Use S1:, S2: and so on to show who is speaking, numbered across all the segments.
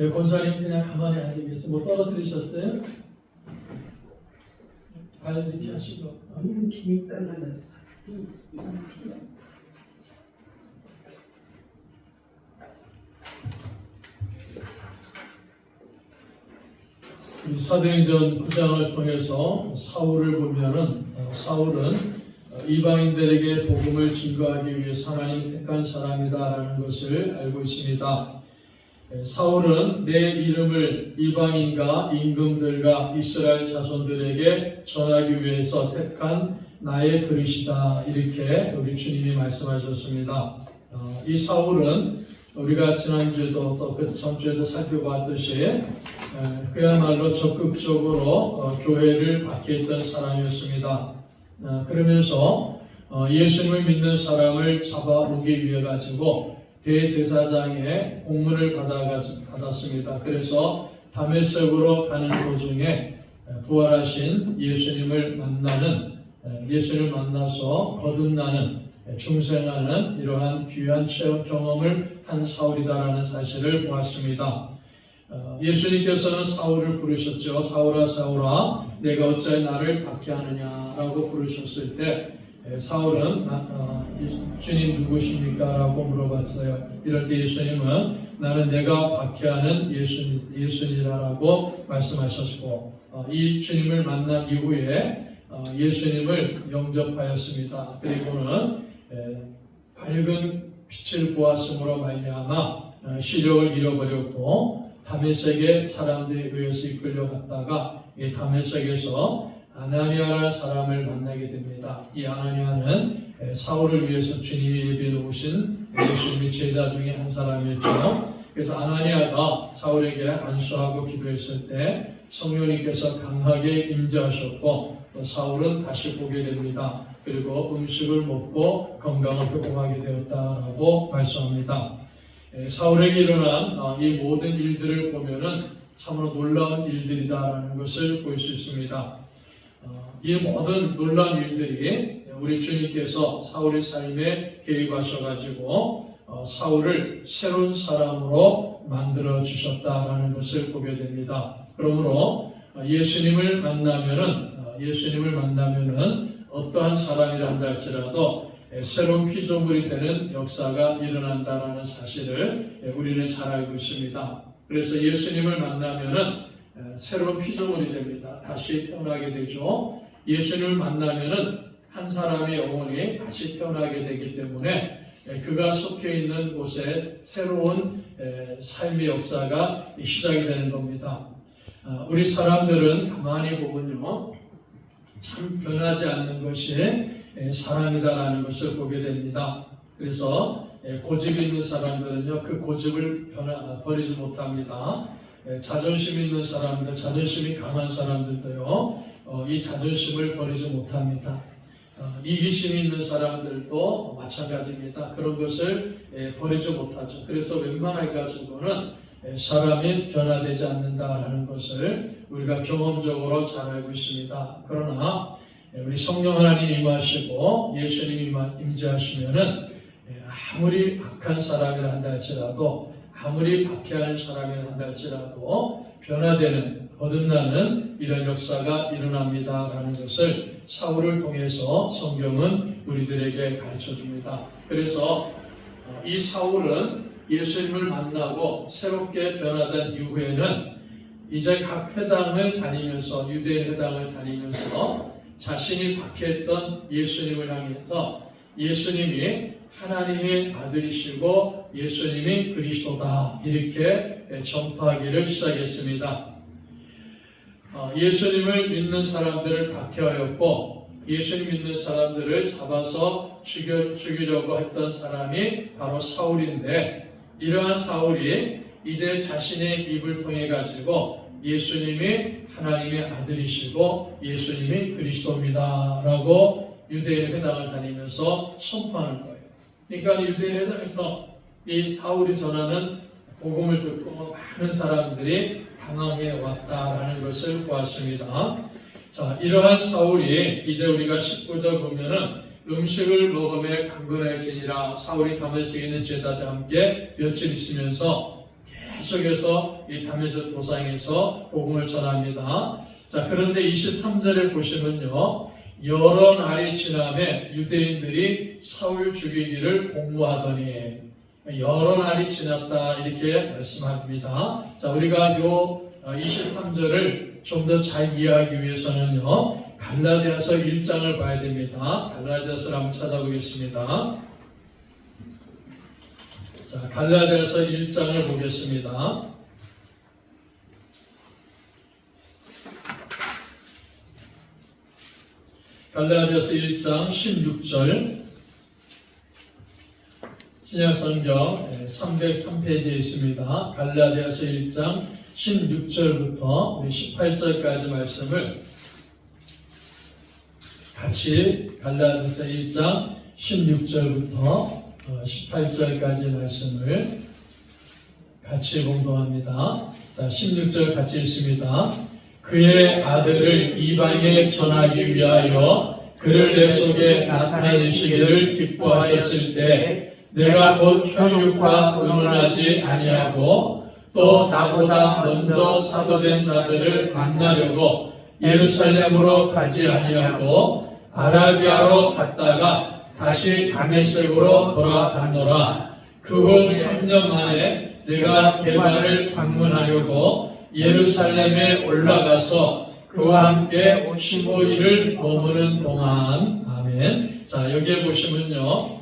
S1: 권사님 그냥 가만히 앉아 계세요. 뭐 떨어뜨리셨어요? 발 이렇게 하시고.
S2: 비 떨어졌어.
S1: 사도행전 9장을 통해서 사울을 보면은 사울은 이방인들에게 복음을 증거하기 위해서 하나님이 택한 사람이다라는 것을 알고 있습니다. 사울은 내 이름을 이방인과 임금들과 이스라엘 자손들에게 전하기 위해서 택한 나의 그릇이다, 이렇게 우리 주님이 말씀하셨습니다. 이 사울은 우리가 지난주에도 또 그 전주에도 살펴봤듯이 그야말로 적극적으로 교회를 박해했던 사람이었습니다. 그러면서 예수님을 믿는 사람을 잡아오기 위해 가지고 대제사장의 공문을 받았습니다. 그래서 다메섹으로 가는 도중에 부활하신 예수님을 만나서 거듭나는, 중생하는 이러한 귀한 경험을 한 사울이다라는 사실을 보았습니다. 예수님께서는 사울을 부르셨죠. 사울아 사울아 내가 어찌 나를 박해하느냐라고 부르셨을 때 사울은 주님 누구십니까? 라고 물어봤어요. 이럴 때 예수님은 나는 내가 박해하는 예수니라라고 말씀하셨고, 이 주님을 만난 이후에 예수님을 영접하였습니다. 그리고는 밝은 빛을 보았음으로 말미암아 시력을 잃어버렸고 다메섹의 사람들에 의해서 이끌려갔다가 이 다메섹에서 아나니아라는 사람을 만나게 됩니다. 이 아나니아는 사울을 위해서 주님이 예비해 놓으신 예수님의 제자 중에 한 사람이었죠. 그래서 아나니아가 사울에게 안수하고 기도했을 때 성령님께서 강하게 임재하셨고 또 사울은 다시 보게 됩니다. 그리고 음식을 먹고 건강을 회복하게 되었다라고 말씀합니다. 사울에게 일어난 이 모든 일들을 보면은 참으로 놀라운 일들이다라는 것을 볼 수 있습니다. 이 모든 놀라운 일들이 우리 주님께서 사울의 삶에 개입하셔가지고 사울을 새로운 사람으로 만들어 주셨다라는 것을 보게 됩니다. 그러므로 예수님을 만나면은 어떠한 사람이라 한다 할지라도 새로운 피조물이 되는 역사가 일어난다라는 사실을 우리는 잘 알고 있습니다. 그래서 예수님을 만나면은 새로운 피조물이 됩니다. 다시 태어나게 되죠. 예수님을 만나면은 한 사람의 영혼이 다시 태어나게 되기 때문에 그가 속해 있는 곳에 새로운 삶의 역사가 시작이 되는 겁니다. 우리 사람들은 가만히 보면요, 참 변하지 않는 것이 사람이다라는 것을 보게 됩니다. 그래서 고집이 있는 사람들은요, 그 고집을 버리지 못합니다. 자존심 있는 사람들, 자존심이 강한 사람들도요, 이 자존심을 버리지 못합니다. 이기심이 있는 사람들도 마찬가지입니다. 그런 것을 버리지 못하죠. 그래서 웬만하게 가지고는 사람이 변화되지 않는다라는 것을 우리가 경험적으로 잘 알고 있습니다. 그러나 우리 성령 하나님 임하시고 예수님이 임재하시면은 아무리 악한 사람이라 한다 할지라도, 아무리 박해하는 사람이라 한다 할지라도 변화되는, 거듭나는 이런 역사가 일어납니다라는 것을 사울을 통해서 성경은 우리들에게 가르쳐 줍니다. 그래서 이 사울은 예수님을 만나고 새롭게 변화된 이후에는 이제 각 회당을 다니면서, 유대인 회당을 다니면서 자신이 박해했던 예수님을 향해서 예수님이 하나님의 아들이시고 예수님이 그리스도다, 이렇게 전파하기를 시작했습니다. 예수님을 믿는 사람들을 박해하였고 예수님 믿는 사람들을 잡아서 죽이려고 했던 사람이 바로 사울인데, 이러한 사울이 이제 자신의 입을 통해 가지고 예수님이 하나님의 아들이시고 예수님이 그리스도입니다 라고 유대인 회당을 다니면서 선포하는 거예요. 그러니까 유대인 회당에서 이 사울이 전하는 복음을 듣고 많은 사람들이 당황해 왔다라는 것을 보았습니다. 자, 이러한 사울이 이제 우리가 19절 보면은 음식을 먹음에 강건해지니라. 사울이 다메섹에 있는 제자들과 함께 며칠 있으면서 계속해서 이 다메섹 도상에서 복음을 전합니다. 자, 그런데 23절에 보시면요, 여러 날이 지남에 유대인들이 사울 죽이기를 공모하더니, 여러 날이 지났다 이렇게 말씀합니다. 자, 우리가 요 23절을 좀 더 잘 이해하기 위해서는요, 갈라디아서 1장을 봐야 됩니다. 갈라디아서를 한번 찾아보겠습니다. 자, 갈라디아서 1장을 보겠습니다. 갈라디아서 1장 16절, 신약성경 303페이지에 있습니다. 갈라디아서 1장 16절부터 우리 18절까지 말씀을 같이, 갈라디아서 1장 16절부터 18절까지 말씀을 같이 공독합니다. 자, 16절 같이 읽습니다. 그의 아들을 이방에 전하기 위하여 그를 내 속에 나타내시기를 기뻐하셨을 때 내가 곧 혈육과 의논하지 아니하고 또 나보다 먼저 사도된 자들을 만나려고 예루살렘으로 가지 아니하고 아라비아로 갔다가 다시 다메섹으로 돌아갔노라. 그 후 3년 만에 내가 게바를 방문하려고 예루살렘에 올라가서 그와 함께 15일을 머무는 동안. 아멘. 자, 여기에 보시면요,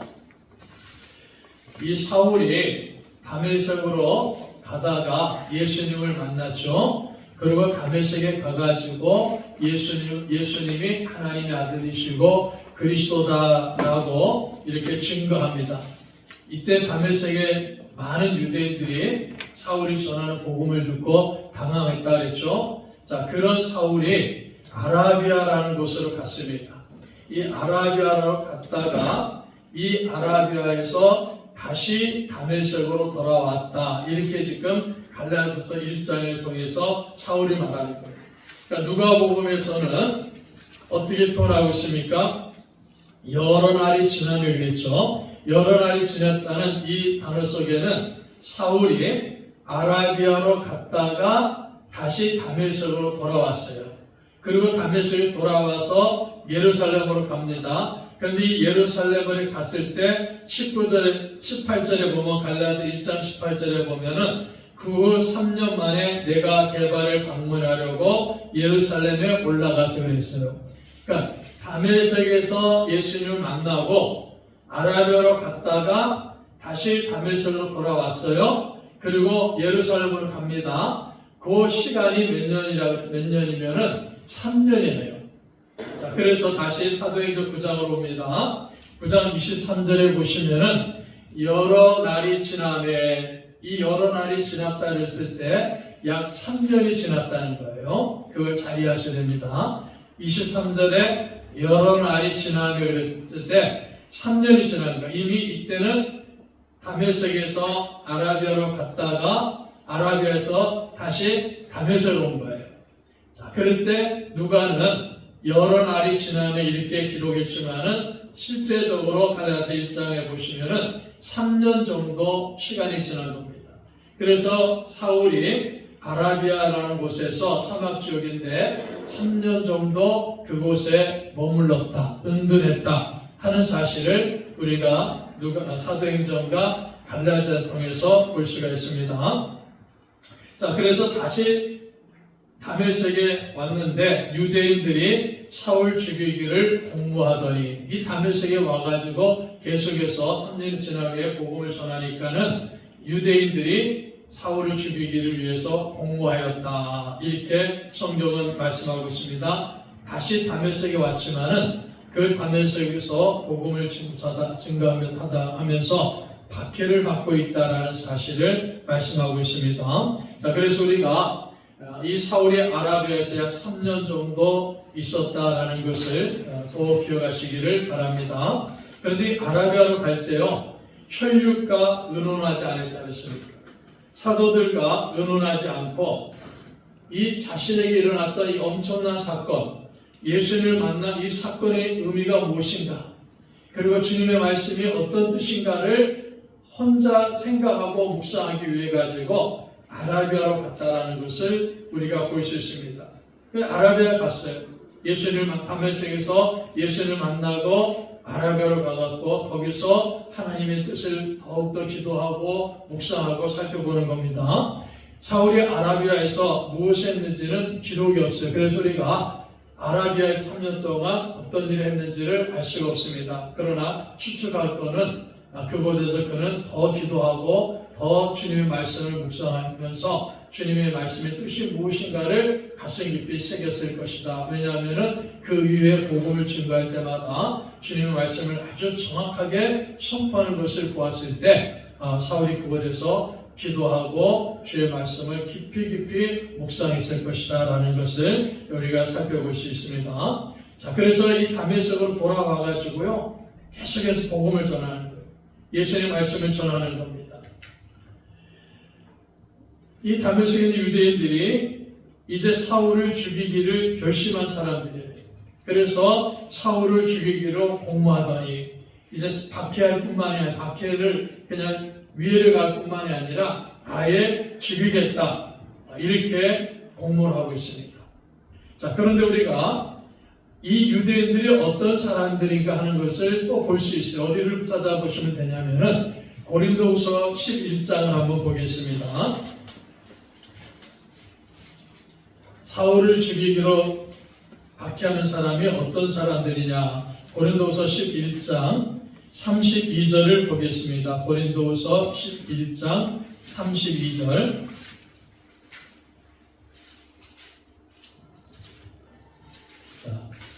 S1: 이 사울이 다메섹으로 가다가 예수님을 만났죠. 그리고 다메섹에 가가지고 예수님이 하나님의 아들이시고 그리스도다라고 이렇게 증거합니다. 이때 다메섹에 많은 유대인들이 사울이 전하는 복음을 듣고 당황했다 그랬죠. 자, 그런 사울이 아라비아라는 곳으로 갔습니다. 이 아라비아로 갔다가 이 아라비아에서 다시 다메섹으로 돌아왔다. 이렇게 지금 갈라디아서 1장을 통해서 사울이 말하는 거예요. 그러니까 누가복음에서는 어떻게 표현하고 있습니까? 여러 날이 지나며 그랬죠. 여러 날이 지났다는 이 단어 속에는 사울이 아라비아로 갔다가 다시 다메섹으로 돌아왔어요. 그리고 다메섹에 돌아와서 예루살렘으로 갑니다. 그런데 이 예루살렘을 갔을 때 18절에 보면, 갈라디아 1장 18절에 보면은 그 후 3년 만에 내가 게바를 방문하려고 예루살렘에 올라가서 그랬어요. 그러니까 다메섹에서 예수님을 만나고 아라비아로 갔다가 다시 다메섹으로 돌아왔어요. 그리고 예루살렘으로 갑니다. 그 시간이 몇 년이면은 3년이에요. 자, 그래서 다시 사도행전 9장으로 봅니다. 9장 23절에 보시면은 여러 날이 지남에, 이 여러 날이 지났다 그랬을 때 약 3년이 지났다는 거예요. 그걸 잘 이해하셔야 됩니다. 23절에 여러 날이 지나며 그랬을 때 3년이 지난 거예요. 이미 이때는 다메섹에서 아라비아로 갔다가 아라비아에서 다시 다메섹으로 온 거예요. 자, 그럴 때 누가는 여러 날이 지나며 이렇게 기록했지만은 실제적으로 갈라디아서 1장에 보시면은 3년 정도 시간이 지난 겁니다. 그래서 사울이 아라비아라는 곳에서 사막 지역인데 3년 정도 그곳에 머물렀다, 은둔했다 하는 사실을 우리가 사도행전과 갈라디아를 통해서 볼 수가 있습니다. 자, 그래서 다시 다메섹에 왔는데 유대인들이 사울 죽이기를 공모하더니, 이 다메섹에 와가지고 계속해서 3년이 지난 후에 복음을 전하니까는 유대인들이 사울을 죽이기를 위해서 공모하였다. 이렇게 성경은 말씀하고 있습니다. 다시 다메섹에 왔지만은 그 다메섹에서 복음을 증거하면서 박해를 받고 있다라는 사실을 말씀하고 있습니다. 자, 그래서 우리가 이 사울이 아라비아에서 약 3년 정도 있었다라는 것을 꼭 기억하시기를 바랍니다. 그런데 이 아라비아로 갈 때요, 혈육과 의논하지 않았다 그랬습니다. 사도들과 의논하지 않고 이 자신에게 일어났던 이 엄청난 사건, 예수님을 만난 이 사건의 의미가 무엇인가, 그리고 주님의 말씀이 어떤 뜻인가를 혼자 생각하고 묵상하기 위해 가지고 아라비아로 갔다라는 것을 우리가 볼 수 있습니다. 아라비아 갔어요. 다메섹에서 예수님을 만나고 아라비아로 가갖고 거기서 하나님의 뜻을 더욱더 기도하고 묵상하고 살펴보는 겁니다. 사울이 아라비아에서 무엇을 했는지는 기록이 없어요. 그래서 우리가 아라비아에서 3년 동안 어떤 일을 했는지를 알 수가 없습니다. 그러나 추측할 거는 그곳에서 그는 더 기도하고 더 주님의 말씀을 묵상하면서 주님의 말씀의 뜻이 무엇인가를 가슴 깊이 새겼을 것이다. 왜냐하면 그 이후에 복음을 증거할 때마다 주님의 말씀을 아주 정확하게 선포하는 것을 보았을 때 사울이 그곳에서 기도하고 주의 말씀을 깊이 묵상했을 것이다 라는 것을 우리가 살펴볼 수 있습니다. 자, 그래서 이 다메섹으로 돌아와 가지고요 계속해서 복음을 전하는 거예요. 예수님의 말씀을 전하는 겁니다. 이 다메섹에 있는 유대인들이 이제 사울을 죽이기를 결심한 사람들이에요. 그래서 사울을 죽이기로 공모하더니 이제 박해할 뿐만이 아니라 박해를 그냥 위해를 갈 뿐만이 아니라 아예 죽이겠다 이렇게 공모를 하고 있습니다. 자, 그런데 우리가 이 유대인들이 어떤 사람들인가 하는 것을 또 볼 수 있어요. 어디를 찾아보시면 되냐면은 고린도후서 11장을 한번 보겠습니다. 사울을 죽이기로 박해하는 사람이 어떤 사람들이냐? 고린도후서 11장 32절을 보겠습니다. 고린도후서 11장 32절.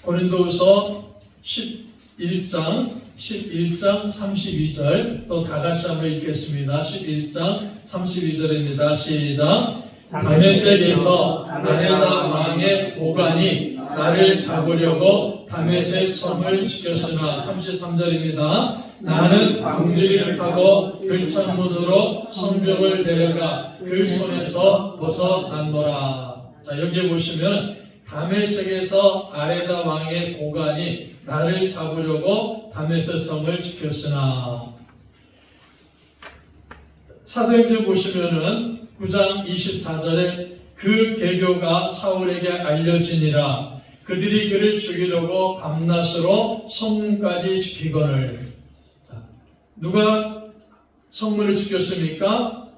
S1: 고린도후서 11장 32절 또 다 같이 한번 읽겠습니다. 11장 32절입니다. 시작. 다메섹에서 아레다 왕의 고관이 나를 잡으려고 다메섹 성을 시켰으나 33절입니다. 나는 광주리를 타고 들창문으로 성벽을 내려가 그 손에서 벗어났노라. 자, 여기 보시면 다메섹에서 아레다 왕의 고관이 나를 잡으려고 다메섹 성을 지켰으나, 사도행전 보시면은 9장 24절에 그 계교가 사울에게 알려지니라. 그들이 그를 죽이려고 밤낮으로 성문까지 지키거늘. 자, 누가 성문을 지켰습니까?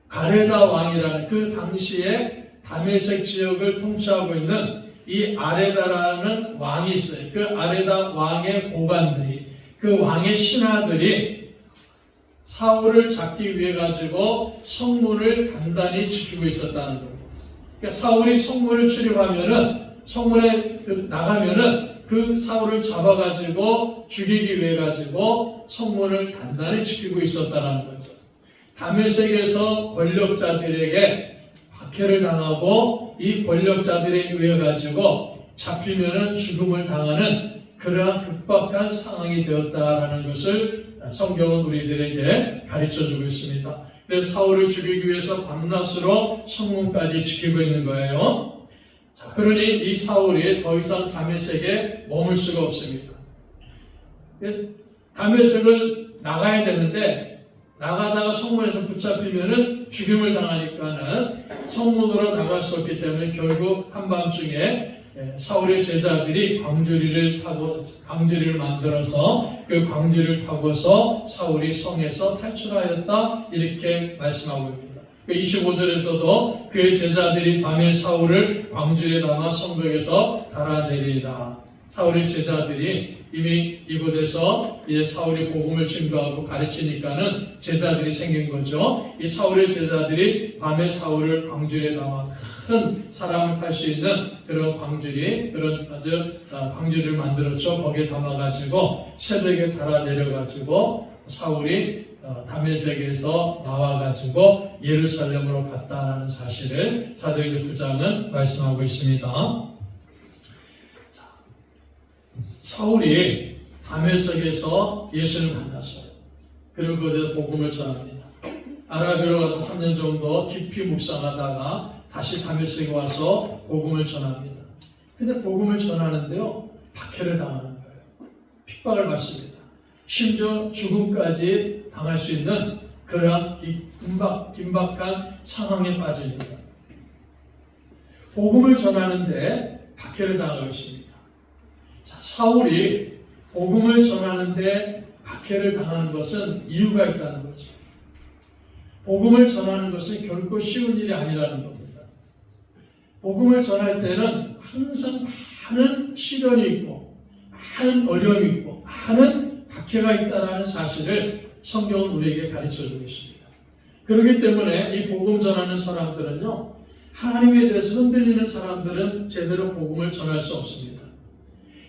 S1: 아레다 왕이라는 그 당시에 다메섹 지역을 통치하고 있는 이 아레다라는 왕이 있어요. 그 아레다 왕의 고관들이, 그 왕의 신하들이 사울을 잡기 위해 가지고 성문을 단단히 지키고 있었다는 겁니다. 그러니까 사울이 성문을 출입하면은, 성문에 나가면은 그 사울을 잡아가지고 죽이기 위해 가지고 성문을 단단히 지키고 있었다는 거죠. 다메섹에서 권력자들에게 박해를 당하고 이 권력자들에 의해 가지고 잡히면은 죽음을 당하는 그러한 급박한 상황이 되었다라는 것을 성경은 우리들에게 가르쳐주고 있습니다. 그래서 사울을 죽이기 위해서 밤낮으로 성문까지 지키고 있는 거예요. 자, 그러니 이 사울이 더 이상 다메섹에 머물 수가 없습니다. 다메섹을 나가야 되는데 나가다가 성문에서 붙잡히면은 죽임을 당하니까는 성문으로 나갈 수 없기 때문에 결국 한밤중에 사울의 제자들이 광주리를 만들어서 그 광주리를 타고서 사울이 성에서 탈출하였다 이렇게 말씀하고 있습니다. 25절에서도 그의 제자들이 밤에 사울을 광주리에 담아 성벽에서 달아내리라. 사울의 제자들이 이미 이곳에서 이제 사울이 복음을 증거하고 가르치니까는 제자들이 생긴 거죠. 이 사울의 제자들이 밤에 사울을 광주리에 담아 큰 사람을 탈 수 있는 그런 광주리, 그런 아주 광주리를 만들었죠. 거기에 담아가지고 새벽에 달아 내려가지고 사울이 다메섹에서 나와가지고 예루살렘으로 갔다라는 사실을 사도행전 9장은 말씀하고 있습니다. 사울이 다메섹에서 예수를 만났어요. 그리고 그들의 복음을 전합니다. 아라비아로 가서 3년 정도 깊이 묵상하다가 다시 다메섹에 와서 복음을 전합니다. 근데 복음을 전하는데요, 박해를 당하는 거예요. 핍박을 받습니다. 심지어 죽음까지 당할 수 있는 그러한 긴박한 상황에 빠집니다. 복음을 전하는데 박해를 당하고 있습니다. 자, 사울이 복음을 전하는데 박해를 당하는 것은 이유가 있다는 거죠. 복음을 전하는 것은 결코 쉬운 일이 아니라는 겁니다. 복음을 전할 때는 항상 많은 시련이 있고 많은 어려움이 있고 많은 박해가 있다는 사실을 성경은 우리에게 가르쳐주고 있습니다. 그렇기 때문에 이 복음 전하는 사람들은요, 하나님에 대해서 흔들리는 사람들은 제대로 복음을 전할 수 없습니다.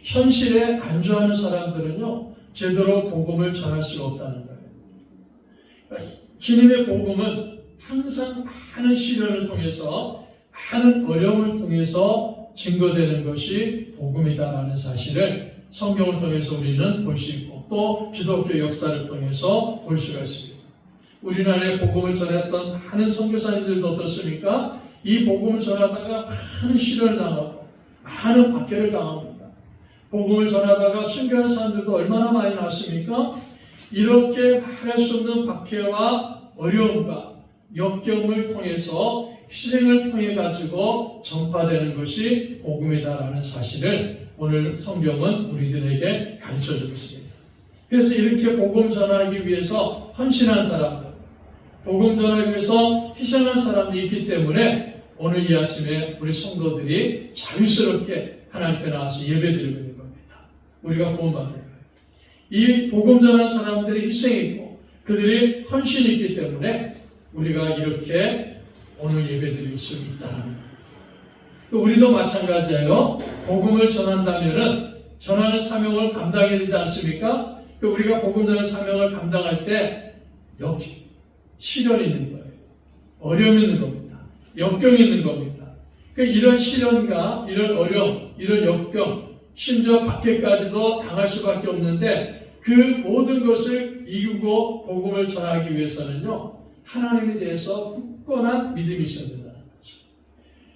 S1: 현실에 안주하는 사람들은요, 제대로 복음을 전할 수가 없다는 거예요. 그러니까 주님의 복음은 항상 많은 시련을 통해서, 많은 어려움을 통해서 증거되는 것이 복음이다라는 사실을 성경을 통해서 우리는 볼 수 있고, 또 기독교 역사를 통해서 볼 수가 있습니다. 우리나라에 복음을 전했던 많은 선교사님들도 어떻습니까? 이 복음을 전하다가 많은 시련을 당하고 많은 박해를 당합니다. 복음을 전하다가 순교한 사람들도 얼마나 많이 나왔습니까? 이렇게 말할 수 없는 박해와 어려움과 역경을 통해서 희생을 통해 가지고 전파되는 것이 복음이다라는 사실을 오늘 성경은 우리들에게 가르쳐주고 있습니다. 그래서 이렇게 복음 전하기 위해서 헌신한 사람들, 복음 전하기 위해서 희생한 사람들이 있기 때문에 오늘 이 아침에 우리 성도들이 자유스럽게 하나님 앞에 나와서 예배드리고 있는 겁니다. 우리가 구원받은 거예요. 이 복음 전하는 사람들이 희생이 있고 그들이 헌신이 있기 때문에 우리가 이렇게 오늘 예배드릴 수 있다는 겁니다. 우리도 마찬가지예요. 복음을 전한다면은 전하는 사명을 감당해야 되지 않습니까? 우리가 복음 전하는 사명을 감당할 때 시련이 있는 거예요. 어려움이 있는 겁니다. 역경이 있는 겁니다. 이런 시련과 이런 어려움, 이런 역경, 심지어 박해까지도 당할 수밖에 없는데 그 모든 것을 이기고 복음을 전하기 위해서는요, 하나님에 대해서 굳건한 믿음이 있어야 된다는 거죠.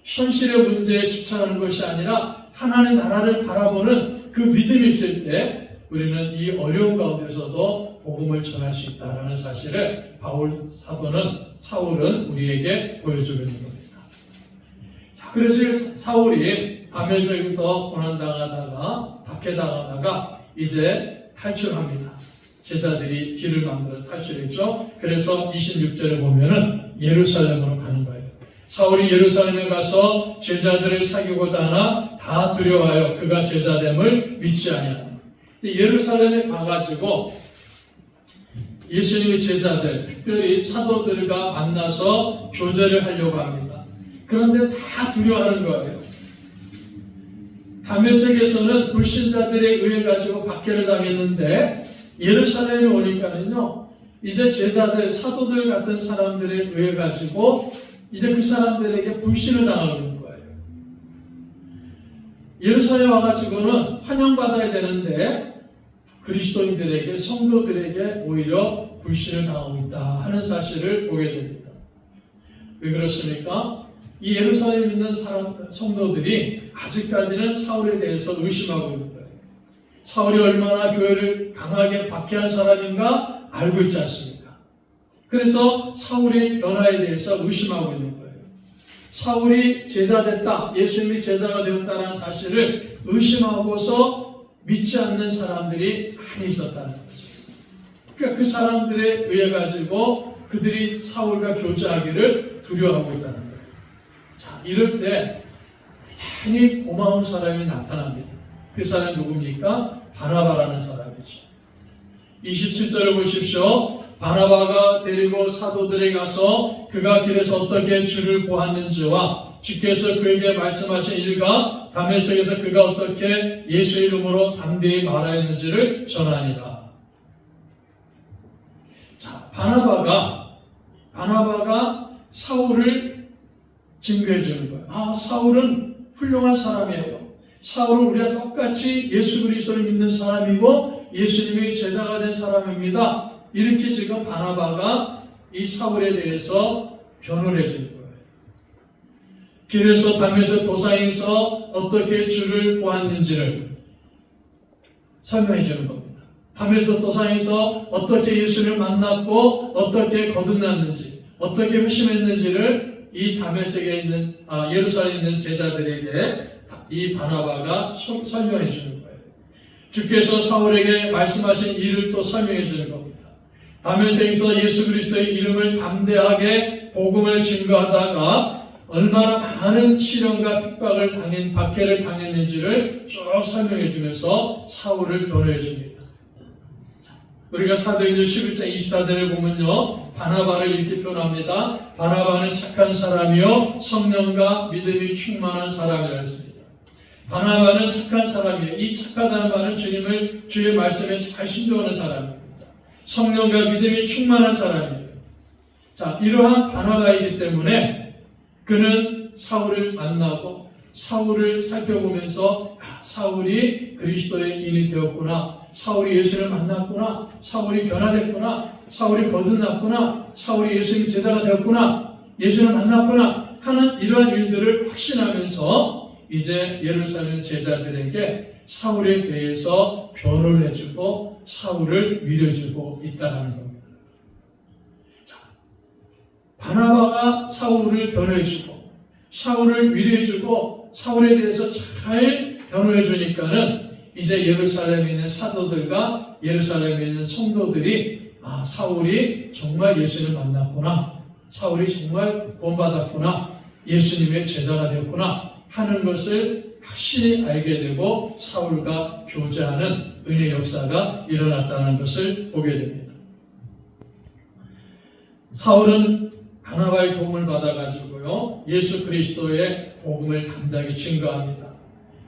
S1: 현실의 문제에 집착하는 것이 아니라 하나님의 나라를 바라보는 그 믿음이 있을 때 우리는 이 어려운 가운데서도 복음을 전할 수 있다는 사실을 사울은 우리에게 보여주고 있는 겁니다. 자, 그래서 사울이 다메섹에서 고난당하다가 박해당하다가 이제 탈출합니다. 제자들이 길을 만들어서 탈출했죠. 그래서 26절에 보면은 예루살렘으로 가는 거예요. 사울이 예루살렘에 가서 제자들을 사귀고자 하나 다 두려워하여 그가 제자됨을 믿지 아니하니. 예루살렘에 가가지고 예수님의 제자들, 특별히 사도들과 만나서 교제를 하려고 합니다. 그런데 다 두려워하는 거예요. 다메섹에서는 불신자들에 의해 가지고 박해를 당했는데 예루살렘에 오니까는요, 이제 제자들, 사도들 같은 사람들에 의해 가지고 이제 그 사람들에게 불신을 당하고 있는 거예요. 예루살렘 와가지고는 환영받아야 되는데 그리스도인들에게, 성도들에게 오히려 불신을 당하고 있다 하는 사실을 보게 됩니다. 왜 그렇습니까? 이 예루살렘에 있는 성도들이 아직까지는 사울에 대해서 의심하고 있는 거예요. 사울이 얼마나 교회를 강하게 박해한 사람인가 알고 있지 않습니까? 그래서 사울의 변화에 대해서 의심하고 있는 거예요. 사울이 제자됐다, 예수님이 제자가 되었다는 사실을 의심하고서 믿지 않는 사람들이 많이 있었다는 거죠. 그러니까 그 사람들에 의해 가지고 그들이 사울과 교제하기를 두려워하고 있다는 거예요. 자, 이럴 때 대단히 고마운 사람이 나타납니다. 그 사람이 누굽니까? 바나바라는 사람이죠. 27절을 보십시오. 바나바가 데리고 사도들에 가서 그가 길에서 어떻게 주를 보았는지와 주께서 그에게 말씀하신 일과 다메섹에서 그가 어떻게 예수 이름으로 담대히 말하였는지를 전하니라. 자, 바나바가 사울을 증거해 주는 거예요. 아, 사울은 훌륭한 사람이에요. 사울은 우리와 똑같이 예수 그리스도를 믿는 사람이고 예수님의 제자가 된 사람입니다. 이렇게 지금 바나바가 이 사울에 대해서 변호를 해주는 거예요. 길에서 다메섹 도상에서 어떻게 주를 보았는지를 설명해 주는 겁니다. 다메섹 도상에서 어떻게 예수를 만났고 어떻게 거듭났는지, 어떻게 회심했는지를 이 다메섹에 있는 예루살렘에 있는 제자들에게 이 바나바가 설명해 주는 거예요. 주께서 사울에게 말씀하신 일을 또 설명해 주는 겁니다. 다메섹에서 예수 그리스도의 이름을 담대하게 복음을 증거하다가 얼마나 많은 시련과 핍박을 박해를 당했는지를 쭉 설명해 주면서 사울을 변호해 줍니다. 우리가 사도행전 11장 24절을 보면요, 바나바를 이렇게 표현합니다. 바나바는 착한 사람이요 성령과 믿음이 충만한 사람이라 했습니다. 바나바는 착한 사람이에요. 이 착하다는 말은 주의 말씀에 잘 순종하는 사람입니다. 성령과 믿음이 충만한 사람이에요. 자, 이러한 바나바이기 때문에 그는 사울을 만나고 사울을 살펴보면서 사울이 그리스도의 인이 되었구나, 사울이 예수를 만났구나, 사울이 변화됐구나, 사울이 거듭났구나, 사울이 예수님 제자가 되었구나, 예수를 만났구나 하는 이러한 일들을 확신하면서 이제 예루살렘 제자들에게 사울에 대해서 변호를 해주고 사울을 위로해주고 있다는 겁니다. 자, 바나바가 사울을 변호해주고 사울을 위로해주고 사울에 대해서 잘 변호해주니까는 이제 예루살렘에 있는 사도들과 예루살렘에 있는 성도들이 사울이 정말 예수를 만났구나, 사울이 정말 구원받았구나, 예수님의 제자가 되었구나 하는 것을 확실히 알게 되고 사울과 교제하는 은혜 역사가 일어났다는 것을 보게 됩니다. 사울은 바나바의 도움을 받아가지고요, 예수 그리스도의 복음을 담대하게 증거합니다.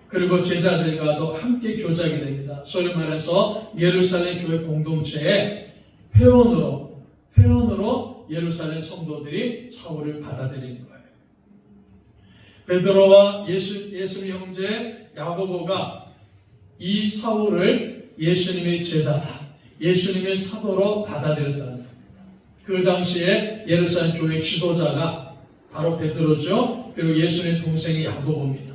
S1: 그리고 제자들과도 함께 교제하게 됩니다. 소위 말해서 예루살렘 교회 공동체의 회원으로 예루살렘 성도들이 사울을 받아들이는 거예요. 베드로와 예수님의 형제 야고보가 이 사울을 예수님의 제자다, 예수님의 사도로 받아들였다는 겁니다. 그 당시에 예루살렘 교회 지도자가 바로 베드로죠. 그리고 예수님의 동생이 야고보입니다.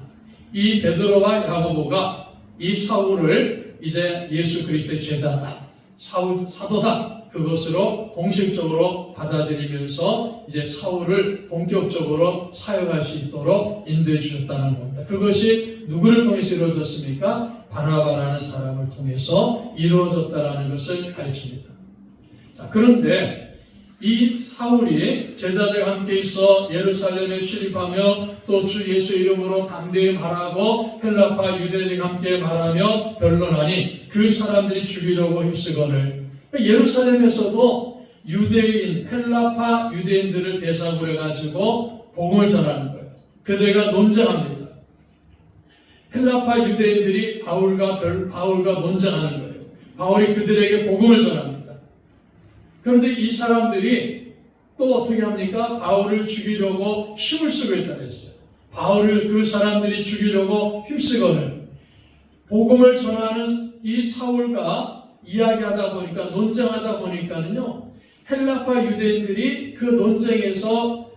S1: 이 베드로와 야고보가 이 사울을 이제 예수 그리스도의 제자다, 사도다, 그것으로 공식적으로 받아들이면서 이제 사울을 본격적으로 사역할 수 있도록 인도해 주셨다는 겁니다. 그것이 누구를 통해서 이루어졌습니까? 바나바라는 사람을 통해서 이루어졌다는 것을 가르칩니다. 자, 그런데 이 사울이 제자들과 함께 있어 예루살렘에 출입하며 또 주 예수 이름으로 담대히 말하고 헬라파 유대인과 함께 말하며 변론하니 그 사람들이 죽이려고 힘쓰거늘. 예루살렘에서도 유대인, 헬라파 유대인들을 대상으로 해가지고 복음을 전하는 거예요. 그들과 논쟁합니다. 헬라파 유대인들이 바울과 논쟁하는 거예요. 바울이 그들에게 복음을 전합니다. 그런데 이 사람들이 또 어떻게 합니까? 바울을 죽이려고 힘을 쓰고 있다 그랬어요. 바울을 그 사람들이 죽이려고 힘쓰거든. 복음을 전하는 이 사울과 이야기하다 보니까, 논쟁하다 보니까는요, 헬라파 유대인들이 그 논쟁에서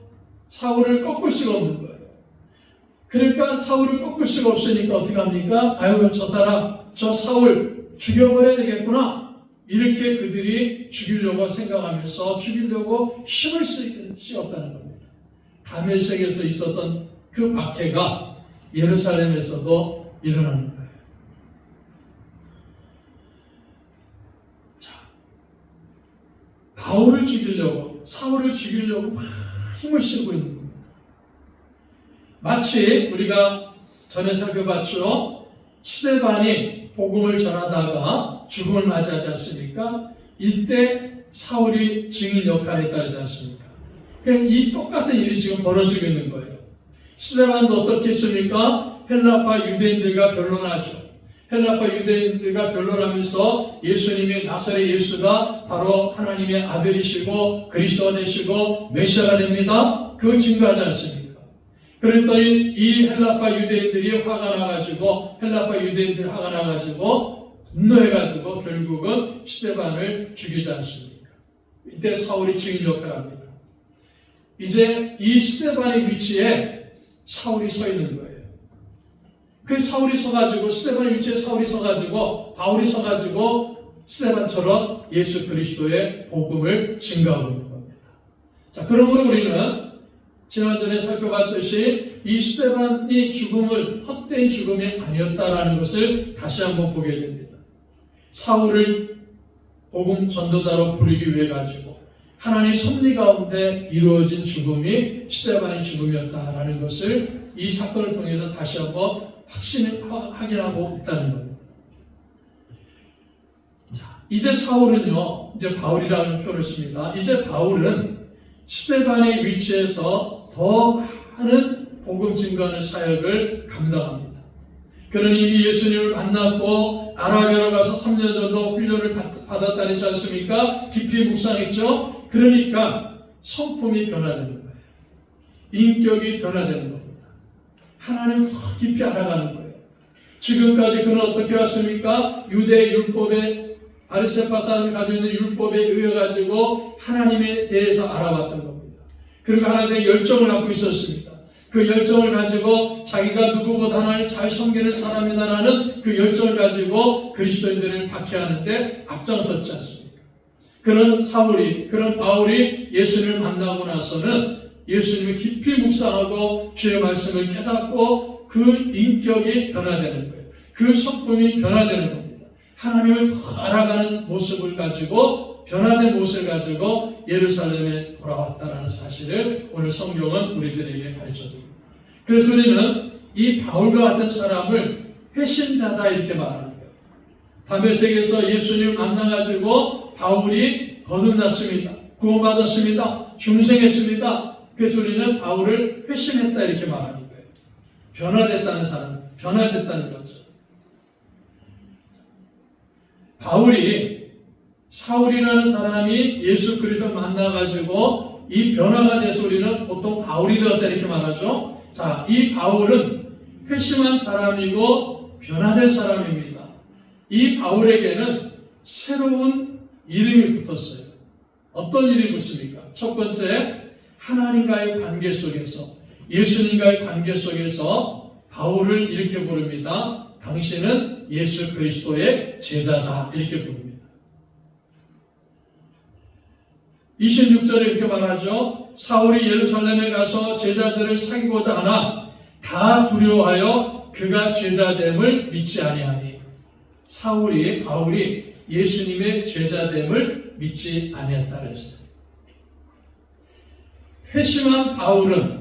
S1: 사울을 꺾을 수가 없는 거예요. 그러니까 사울을 꺾을 수가 없으니까 어떻게 합니까? 아유, 저 사울 죽여버려야 되겠구나. 이렇게 그들이 죽이려고 생각하면서 죽이려고 힘을 쓰었다는 겁니다. 다메섹에서 있었던 그 박해가 예루살렘에서도 일어나는 거예요. 자, 바울을 죽이려고, 사울을 죽이려고 막 힘을 쓰고 있는 겁니다. 마치 우리가 전에 살펴봤죠. 스데반이 복음을 전하다가 죽음을 맞이하지 않습니까? 이때 사울이 증인 역할에 따르지 않습니까? 그러니까 이 똑같은 일이 지금 벌어지고 있는 거예요. 스데반도 어떻게 했습니까? 헬라파 유대인들과 변론하죠. 헬라파 유대인들과 변론하면서 예수님이, 나사렛 예수가 바로 하나님의 아들이시고 그리스도가 되시고 메시아가 됩니다. 그걸 증거하지 않습니까? 그랬더니 이 헬라파 유대인들이 화가 나가지고, 분노해가지고 결국은 스데반을 죽이지 않습니까? 이때 사울이 증인 역할을 합니다. 이제 이 스데반의 위치에 사울이 서 있는 거예요. 그 사울이 서가지고, 스데반의 위치에 사울이 서가지고, 바울이 서가지고 스데반처럼 예수 그리스도의 복음을 증가하고 있는 겁니다. 자, 그러므로 우리는 지난전에 살펴봤듯이 이 스데반이 죽음을 헛된 죽음이 아니었다라는 것을 다시 한번 보게 됩니다. 사울을 복음 전도자로 부르기 위해 가지고 하나님의 섭리 가운데 이루어진 죽음이 스데반의 죽음이었다라는 것을 이 사건을 통해서 다시 한번 확인하고 있다는 겁니다. 자, 이제 사울은요, 이제 바울이라는 표현을 씁니다. 이제 바울은 스데반의 위치에서 더 많은 복음 증거하는 사역을 감당합니다. 그는 이미 예수님을 만났고 아라비아로 가서 3년 정도 훈련을 받았다지 않습니까? 깊이 묵상했죠. 그러니까 성품이 변화되는 거예요. 인격이 변화되는 겁니다. 하나님을 더 깊이 알아가는 거예요. 지금까지 그는 어떻게 왔습니까? 유대 율법에 바리새파 사람이 가지고 있는 율법에 의해 가지고 하나님에 대해서 알아봤던 겁니다. 그리고 하나님에 대해 열정을 갖고 있었습니다. 그 열정을 가지고 자기가 누구보다 하나님 잘 섬기는 사람이다라는 그 열정을 가지고 그리스도인들을 박해하는데 앞장섰지 않습니까? 그런 바울이 예수님을 만나고 나서는 예수님을 깊이 묵상하고 주의 말씀을 깨닫고 그 인격이 변화되는 거예요. 그 성품이 변화되는 겁니다. 하나님을 더 알아가는 모습을 가지고 변화된 모습을 가지고 예루살렘에 돌아왔다라는 사실을 오늘 성경은 우리들에게 가르쳐 줍니다. 그래서 우리는 이 바울과 같은 사람을 회심자다 이렇게 말하는 거예요. 다메섹에서 예수님을 만나가지고 바울이 거듭났습니다. 구원받았습니다. 중생했습니다. 그래서 우리는 바울을 회심했다 이렇게 말하는 거예요. 변화됐다는 사람, 변화됐다는 거죠. 바울이 사울이라는 사람이 예수 그리스도를 만나가지고 이 변화가 돼서 우리는 보통 바울이 되었다 이렇게 말하죠. 자, 이 바울은 회심한 사람이고 변화된 사람입니다. 이 바울에게는 새로운 이름이 붙었어요. 어떤 이름이 붙습니까? 첫 번째, 하나님과의 관계 속에서, 예수님과의 관계 속에서 바울을 이렇게 부릅니다. 당신은 예수 그리스도의 제자다 이렇게 부릅니다. 26절에 이렇게 말하죠. 사울이 예루살렘에 가서 제자들을 사귀고자 하나 다 두려워하여 그가 제자됨을 믿지 아니하니. 바울이 예수님의 제자됨을 믿지 아니했다 그랬어요. 회심한 바울은,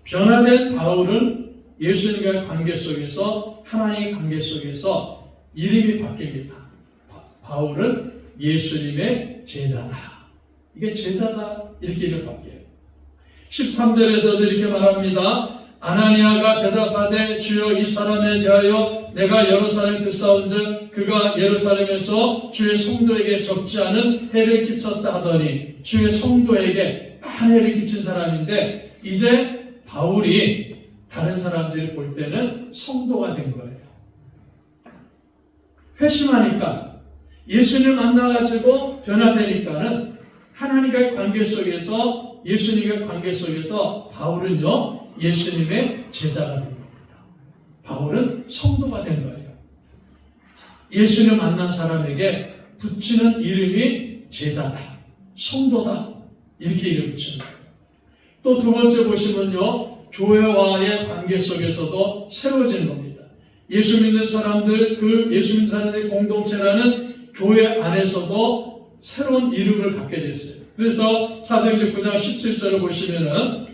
S1: 변화된 바울은 예수님과의 관계 속에서, 하나님의 관계 속에서 이름이 바뀝니다. 바울은 예수님의 제자다. 이게 제자다 이렇게 이름 바뀌어요. 13절에서도 이렇게 말합니다. 아나니아가 대답하되 주여 이 사람에 대하여 내가 예루살렘 듣사온즉 그가 예루살렘에서 주의 성도에게 적지 않은 해를 끼쳤다 하더니, 주의 성도에게 많은 해를 끼친 사람인데 이제 바울이 다른 사람들이 볼 때는 성도가 된 거예요. 회심하니까, 예수님 만나가지고 변화되니까는 하나님과의 관계 속에서, 예수님과의 관계 속에서 바울은요 예수님의 제자가 된 겁니다. 바울은 성도가 된 거예요. 예수님을 만난 사람에게 붙이는 이름이 제자다, 성도다 이렇게 이름 붙이는 거예요. 또 두 번째 보시면요, 교회와의 관계 속에서도 새로워지는 겁니다. 예수 믿는 사람들, 그 예수 믿는 사람들의 공동체라는 교회 안에서도 새로운 이름을 갖게 됐어요. 그래서 사도행전 9장 17절을 보시면은,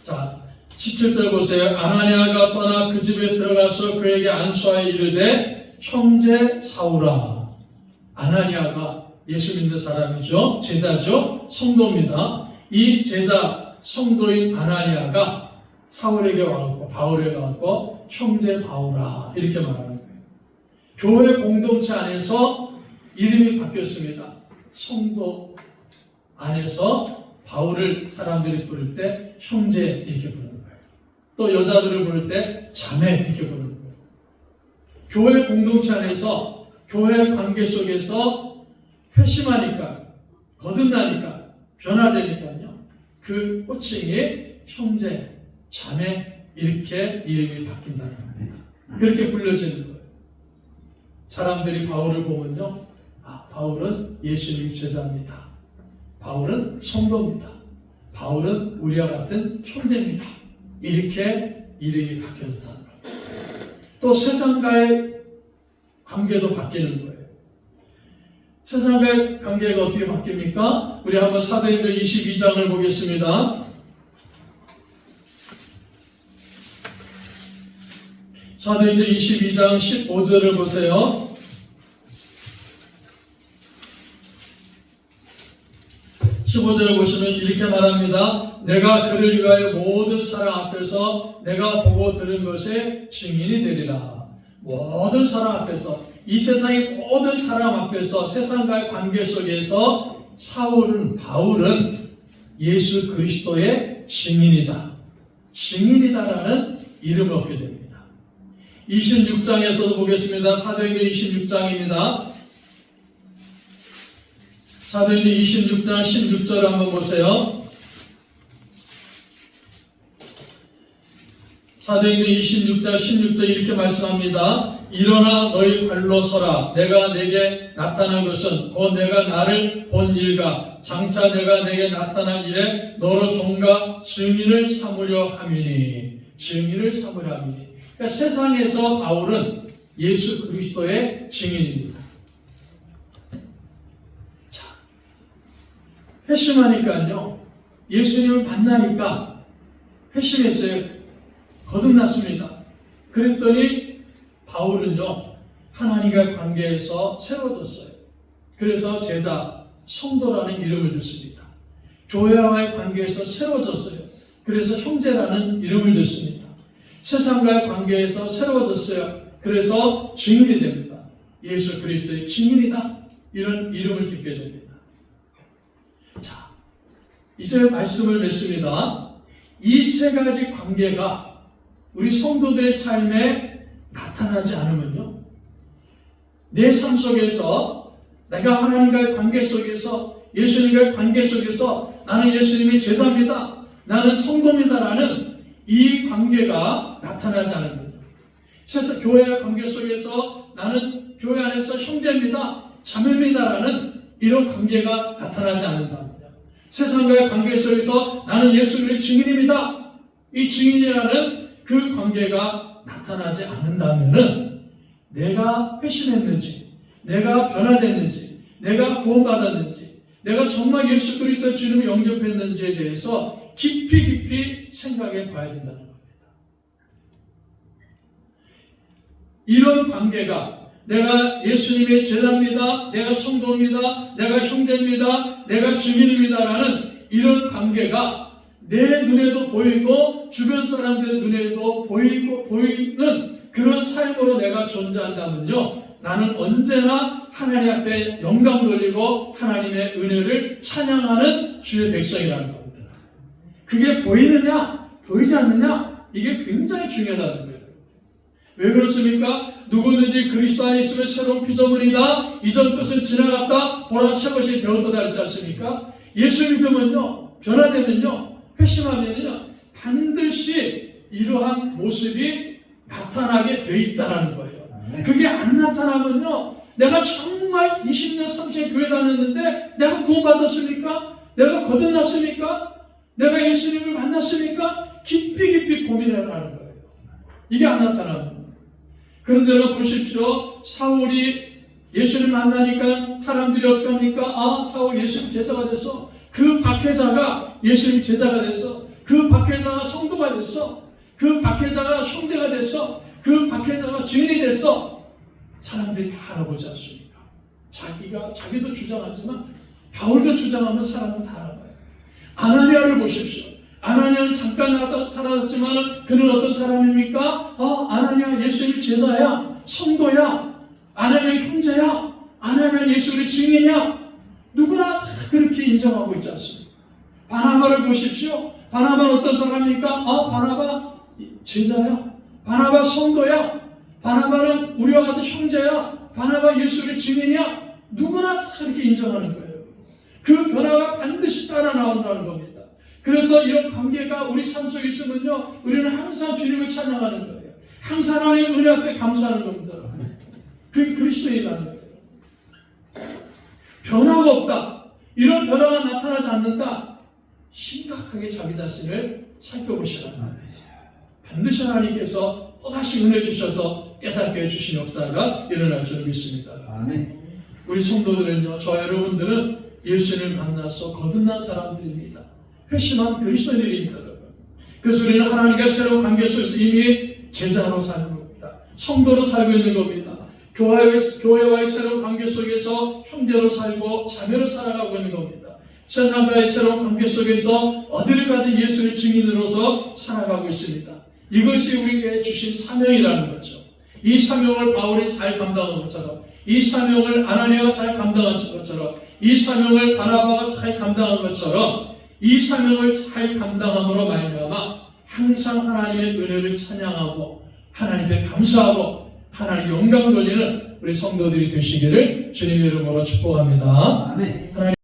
S1: 자, 17절 보세요. 아나니아가 떠나 그 집에 들어가서 그에게 안수하여 이르되 형제 사울아. 아나니아가 예수 믿는 사람이죠. 제자죠. 성도입니다. 이 제자 성도인 아나니아가 사울에게 와갖고, 바울에게 와갖고 형제 바울아 이렇게 말하는 거예요. 교회 공동체 안에서 이름이 바뀌었습니다. 성도 안에서 바울을 사람들이 부를 때 형제 이렇게 부르는 거예요. 또 여자들을 부를 때 자매 이렇게 부르는 거예요. 교회 공동체 안에서, 교회 관계 속에서 회심하니까, 거듭나니까, 변화되니까요, 그 호칭이 형제, 자매 이렇게 이름이 바뀐다는 겁니다. 그렇게 불려지는 거예요. 사람들이 바울을 보면요, 바울은 예수님의 제자입니다. 바울은 성도입니다. 바울은 우리와 같은 형제입니다. 이렇게 이름이 바뀌어졌다는 겁니다. 또 세상과의 관계도 바뀌는 거예요. 세상과의 관계가 어떻게 바뀝니까? 우리 한번 사도행전 22장을 보겠습니다. 사도행전 22장 15절을 보세요. 15절을 보시면 이렇게 말합니다. 내가 그를 위하여 모든 사람 앞에서 내가 보고 들은 것의 증인이 되리라. 모든 사람 앞에서, 이 세상의 모든 사람 앞에서, 세상과의 관계 속에서 바울은 예수 그리스도의 증인이다. 증인이다라는 이름을 얻게 됩니다. 26장에서도 보겠습니다. 사도행전 26장입니다. 사도행전 26장 16절 한번 보세요. 사도행전 26장 16절 이렇게 말씀합니다. 일어나 너희 발로 서라. 내가 내게 나타난 것은 곧 내가 나를 본 일과 장차 내가 내게 나타난 일에 너로 종과 증인을 삼으려 함이니. 증인을 삼으려 함이니. 그러니까 세상에서 바울은 예수 그리스도의 증인입니다. 회심하니까요, 예수님을 만나니까 회심했어요. 거듭났습니다. 그랬더니 바울은요, 하나님과의 관계에서 새로워졌어요. 그래서 제자, 성도라는 이름을 듣습니다. 교회와의 관계에서 새로워졌어요. 그래서 형제라는 이름을 듣습니다. 세상과의 관계에서 새로워졌어요. 그래서 증인이 됩니다. 예수 그리스도의 증인이다. 이런 이름을 듣게 됩니다. 자, 이제 말씀을 맺습니다. 이 세 가지 관계가 우리 성도들의 삶에 나타나지 않으면요, 내 삶 속에서, 내가 하나님과의 관계 속에서, 예수님과의 관계 속에서 나는 예수님의 제자입니다, 나는 성도입니다라는 이 관계가 나타나지 않으면요, 세상 교회의 관계 속에서 나는 교회 안에서 형제입니다, 자매입니다라는 이런 관계가 나타나지 않는답니다. 세상과의 관계 속에서 나는 예수님의 증인입니다, 이 증인이라는 그 관계가 나타나지 않는다면은 내가 회심했는지, 내가 변화됐는지, 내가 구원받았는지, 내가 정말 예수 그리스도의 주님을 영접했는지에 대해서 깊이 생각해 봐야 된다는 겁니다. 이런 관계가 내가 예수님의 제자입니다, 내가 성도입니다, 내가 형제입니다, 내가 증인입니다라는 이런 관계가 내 눈에도 보이고 주변 사람들의 눈에도 보이는 그런 삶으로 내가 존재한다면요, 나는 언제나 하나님 앞에 영광 돌리고 하나님의 은혜를 찬양하는 주의 백성이라는 겁니다. 그게 보이느냐 보이지 않느냐, 이게 굉장히 중요하다는 거예요. 왜 그렇습니까? 누구든지 그리스도 안에 있으면 새로운 피조물이다, 이전 것은 지나갔다, 보라 새 것이 되었도다 그랬지 않습니까? 예수 믿으면요, 변화되면요, 회심하면요, 반드시 이러한 모습이 나타나게 돼 있다는 거예요. 그게 안 나타나면요, 내가 정말 20년 30년 교회 다녔는데 내가 구원받았습니까? 내가 거듭났습니까? 내가 예수님을 만났습니까? 깊이 고민해야 하는 거예요. 이게 안 나타나면. 그런데는 보십시오, 사울이 예수를 만나니까 사람들이 어떻게 합니까? 아, 사울 예수님 제자가 됐어. 그 박해자가 예수님 제자가 됐어. 그 박해자가 성도가 됐어. 그 박해자가 형제가 됐어. 그 박해자가 주인이 됐어. 사람들이 다 알아보지 않습니까? 자기도 주장하지만 바울도 주장하면 사람도 다 알아봐요. 아나니아를 보십시오. 아나니아는 잠깐 나왔다 사라졌지만 그는 어떤 사람입니까? 아나니아 예수님의 제자야, 성도야, 아나니아 형제야, 아나니아 예수의 증인이야. 누구나 다 그렇게 인정하고 있지 않습니까? 바나바를 보십시오. 바나바는 어떤 사람입니까? 바나바 제자야, 바나바 성도야, 바나바는 우리와 같은 형제야, 바나바 예수의 증인이야. 누구나 다 그렇게 인정하는 거예요. 그 변화가 반드시 따라 나온다는 겁니다. 그래서 이런 관계가 우리 삶 속에 있으면요, 우리는 항상 주님을 찬양하는 거예요. 항상 하나님의 은혜 앞에 감사하는 겁니다. 그게 그리스도인이라는 거예요. 변화가 없다. 이런 변화가 나타나지 않는다. 심각하게 자기 자신을 살펴보시라. 반드시 하나님께서 또다시 은혜 주셔서 깨닫게 해주신 역사가 일어날 줄 믿습니다.
S3: 아멘.
S1: 우리 성도들은요, 저와 여러분들은 예수님을 만나서 거듭난 사람들입니다. 회심한 그리스도인들입니다, 여러분. 그래서 우리는 하나님과 새로운 관계 속에서 이미 제자로 살고 있다. 성도로 살고 있는 겁니다. 교회와의 새로운 관계 속에서 형제로 살고 자매로 살아가고 있는 겁니다. 세상과의 새로운 관계 속에서 어디를 가든 예수를 증인으로서 살아가고 있습니다. 이것이 우리에게 주신 사명이라는 거죠. 이 사명을 바울이 잘 감당한 것처럼, 이 사명을 아나니아가 잘 감당한 것처럼, 이 사명을 바나바가 잘 감당한 것처럼, 이 사명을 잘 감당함으로 말미암아 항상 하나님의 은혜를 찬양하고 하나님께 감사하고 하나님께 영광 돌리는 우리 성도들이 되시기를 주님의 이름으로 축복합니다.
S3: 아멘.